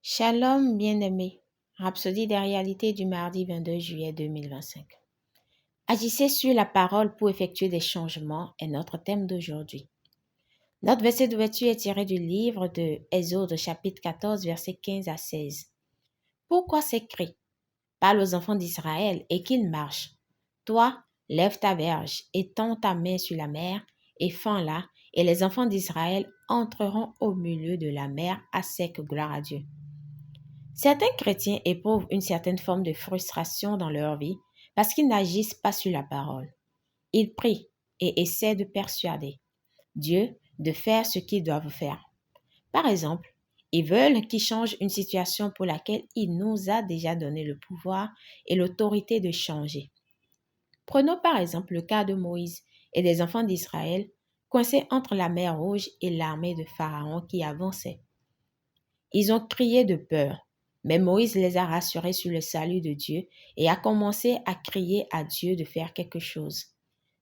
Shalom bien-aimés, Rhapsodie des réalités du mardi 22 juillet 2025. Agissez sur la parole pour effectuer des changements est notre thème d'aujourd'hui. Notre verset d'ouverture est tiré du livre de Exode chapitre 14 versets 15 à 16. Pourquoi s'écrit « Parle aux enfants d'Israël et qu'ils marchent. Toi, lève ta verge et tends ta main sur la mer et fends-la, et les enfants d'Israël entreront au milieu de la mer à sec, gloire à Dieu. » Certains chrétiens éprouvent une certaine forme de frustration dans leur vie parce qu'ils n'agissent pas sur la parole. Ils prient et essaient de persuader Dieu de faire ce qu'ils doivent faire. Par exemple, ils veulent qu'il change une situation pour laquelle il nous a déjà donné le pouvoir et l'autorité de changer. Prenons par exemple le cas de Moïse et des enfants d'Israël coincés entre la mer Rouge et l'armée de Pharaon qui avançait. Ils ont crié de peur. Mais Moïse les a rassurés sur le salut de Dieu et a commencé à crier à Dieu de faire quelque chose.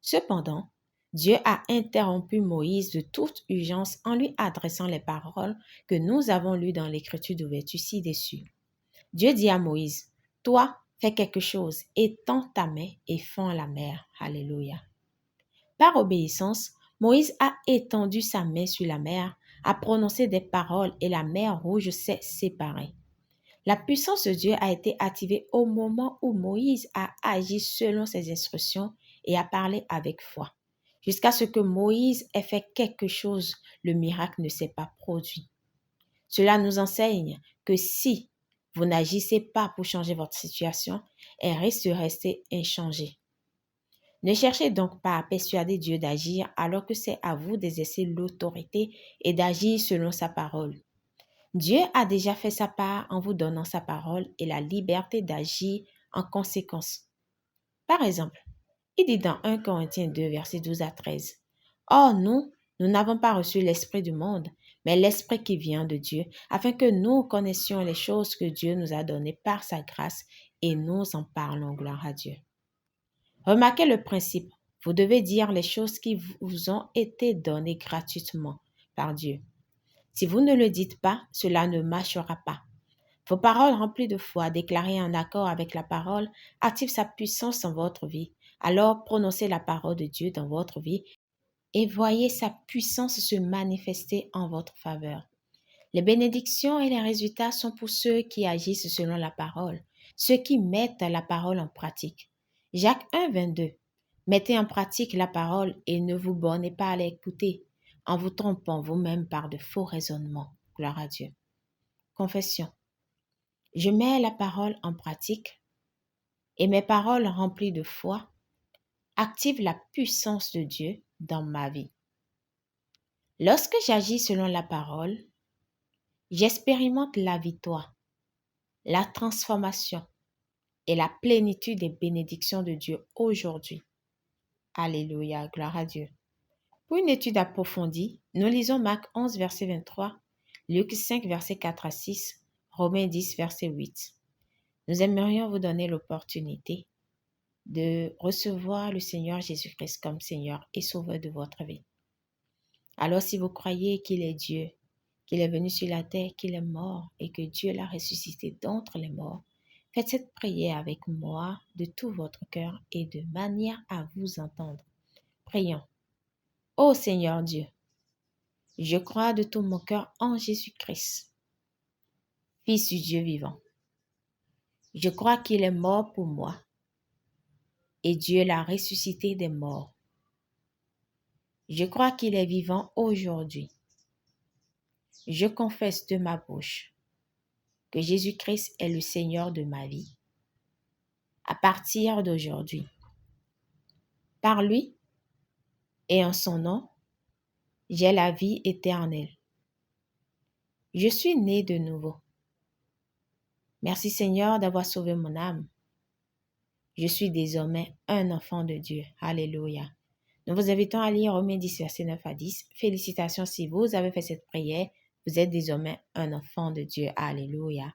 Cependant, Dieu a interrompu Moïse de toute urgence en lui adressant les paroles que nous avons lues dans l'écriture d'ouverture ci-dessus. Dieu dit à Moïse, « Toi, fais quelque chose, étends ta main et fends la mer. » Alléluia. Par obéissance, Moïse a étendu sa main sur la mer, a prononcé des paroles et la mer Rouge s'est séparée. La puissance de Dieu a été activée au moment où Moïse a agi selon ses instructions et a parlé avec foi. Jusqu'à ce que Moïse ait fait quelque chose, le miracle ne s'est pas produit. Cela nous enseigne que si vous n'agissez pas pour changer votre situation, elle risque de rester inchangée. Ne cherchez donc pas à persuader Dieu d'agir alors que c'est à vous d'exercer l'autorité et d'agir selon sa parole. Dieu a déjà fait sa part en vous donnant sa parole et la liberté d'agir en conséquence. Par exemple, il dit dans 1 Corinthiens 2, versets 12 à 13, « Or nous n'avons pas reçu l'esprit du monde, mais l'esprit qui vient de Dieu, afin que nous connaissions les choses que Dieu nous a données par sa grâce et nous en parlons, gloire à Dieu. » Remarquez le principe, vous devez dire les choses qui vous ont été données gratuitement par Dieu. Si vous ne le dites pas, cela ne marchera pas. Vos paroles remplies de foi, déclarées en accord avec la parole, activent sa puissance dans votre vie. Alors prononcez la parole de Dieu dans votre vie et voyez sa puissance se manifester en votre faveur. Les bénédictions et les résultats sont pour ceux qui agissent selon la parole, ceux qui mettent la parole en pratique. Jacques 1, 22. Mettez en pratique la parole et ne vous bornez pas à l'écouter, en vous trompant vous-même par de faux raisonnements. Gloire à Dieu. Confession. Je mets la parole en pratique et mes paroles remplies de foi activent la puissance de Dieu dans ma vie. Lorsque j'agis selon la parole, j'expérimente la victoire, la transformation et la plénitude des bénédictions de Dieu aujourd'hui. Alléluia, gloire à Dieu. Pour une étude approfondie, nous lisons Marc 11, verset 23, Luc 5, verset 4 à 6, Romains 10, verset 8. Nous aimerions vous donner l'opportunité de recevoir le Seigneur Jésus-Christ comme Seigneur et Sauveur de votre vie. Alors si vous croyez qu'il est Dieu, qu'il est venu sur la terre, qu'il est mort et que Dieu l'a ressuscité d'entre les morts, faites cette prière avec moi de tout votre cœur et de manière à vous entendre. Prions. Ô Seigneur Dieu, je crois de tout mon cœur en Jésus-Christ, Fils du Dieu vivant. Je crois qu'il est mort pour moi et Dieu l'a ressuscité des morts. Je crois qu'il est vivant aujourd'hui. Je confesse de ma bouche que Jésus-Christ est le Seigneur de ma vie. À partir d'aujourd'hui, par lui et en son nom, j'ai la vie éternelle. Je suis né de nouveau. Merci Seigneur d'avoir sauvé mon âme. Je suis désormais un enfant de Dieu. Alléluia. Nous vous invitons à lire Romains 10, versets 9 à 10. Félicitations si vous avez fait cette prière. Vous êtes désormais un enfant de Dieu. Alléluia.